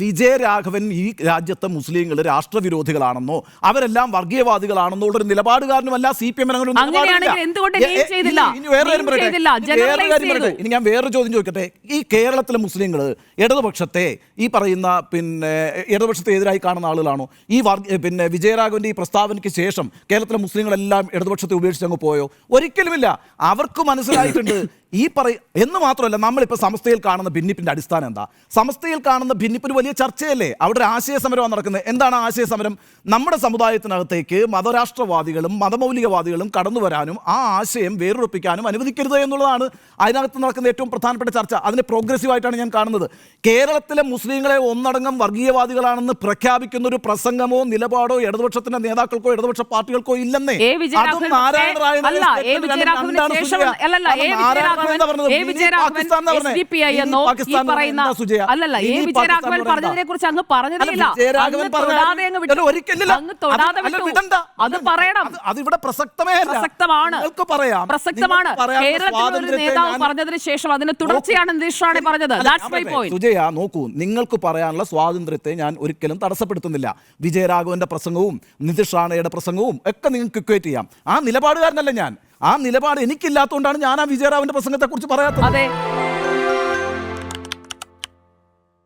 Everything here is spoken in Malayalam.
വിജയരാഘവൻ ഈ രാജ്യത്തെ മുസ്ലിങ്ങൾ രാഷ്ട്രവിരോധികളാണെന്നോ അവരെല്ലാം വർഗീയവാദികളാണെന്നോ ഉള്ളൊരു നിലപാടുകാരനുമല്ല CPM. ഇനി ഞാൻ വേറൊരു ചോദ്യം ചോദിക്കട്ടെ. ഈ കേരളത്തിലെ മുസ്ലിങ്ങൾ ഇടതുപക്ഷത്തെ ഈ പറയുന്ന ഇടതുപക്ഷത്തെ എതിരായി കാണുന്ന ആളുകളാണോ? ഈ വിജയരാഘവന്റെ ഈ പ്രസ്താവനയ്ക്ക് ശേഷം കേരളത്തിലെ മുസ്ലിങ്ങളെല്ലാം ഇടതുപക്ഷത്തെ ഉപേക്ഷിച്ച് അങ്ങ് പോയോ? ഒരിക്കലുമില്ല. അവർക്ക് മനസ്സിലായിട്ടുണ്ട് എന്ന് മാത്രമല്ല, നമ്മളിപ്പോൾ സമസ്തയിൽ കാണുന്ന ഭിന്നിപ്പിന്റെ അടിസ്ഥാനം എന്താ? സമസ്തയിൽ കാണുന്ന ഭിന്നിപ്പിന് വലിയ ചർച്ചയല്ലേ? അവിടെ ഒരു ആശയ സമരമാണ് നടക്കുന്നത്. എന്താണ് ആശയ സമരം? നമ്മുടെ സമുദായത്തിനകത്തേക്ക് മതരാഷ്ട്രവാദികളും മതമൗലികവാദികളും കടന്നു വരാനും ആ ആശയം വേരുറപ്പിക്കാനും അനുവദിക്കരുത് എന്നുള്ളതാണ് അതിനകത്ത് നടക്കുന്ന ഏറ്റവും പ്രധാനപ്പെട്ട ചർച്ച. അതിനെ പ്രോഗ്രസീവായിട്ടാണ് ഞാൻ കാണുന്നത്. കേരളത്തിലെ മുസ്ലിങ്ങളെ ഒന്നടങ്കം വർഗീയവാദികളാണെന്ന് പ്രഖ്യാപിക്കുന്ന ഒരു പ്രസംഗമോ നിലപാടോ ഇടതുപക്ഷത്തിന്റെ നേതാക്കൾക്കോ ഇടതുപക്ഷ പാർട്ടികൾക്കോ ഇല്ലെന്നേ. അതും നാരായണ പറഞ്ഞതിന് ശേഷം അതിന് തുടർച്ചയാണ് നിതീഷാണ് പറഞ്ഞത്. സുജയ, നോക്കൂ, നിങ്ങൾക്ക് പറയാനുള്ള സ്വാതന്ത്ര്യത്തെ ഞാൻ ഒരിക്കലും തടസ്സപ്പെടുത്തുന്നില്ല. വിജയരാഘവന്റെ പ്രസംഗവും നിതീഷ് റാണയുടെ പ്രസംഗവും ഒക്കെ നിങ്ങൾക്ക് ഇക്വേറ്റ് ചെയ്യാം. ആ നിലപാടുകാരനല്ല ഞാൻ. ആ നിലപാട് എനിക്കില്ലാത്തതുകൊണ്ടാണ് ഞാൻ ആ വിജയരാഘവന്റെ പ്രസംഗത്തെ കുറിച്ച് പറയാത്തത്.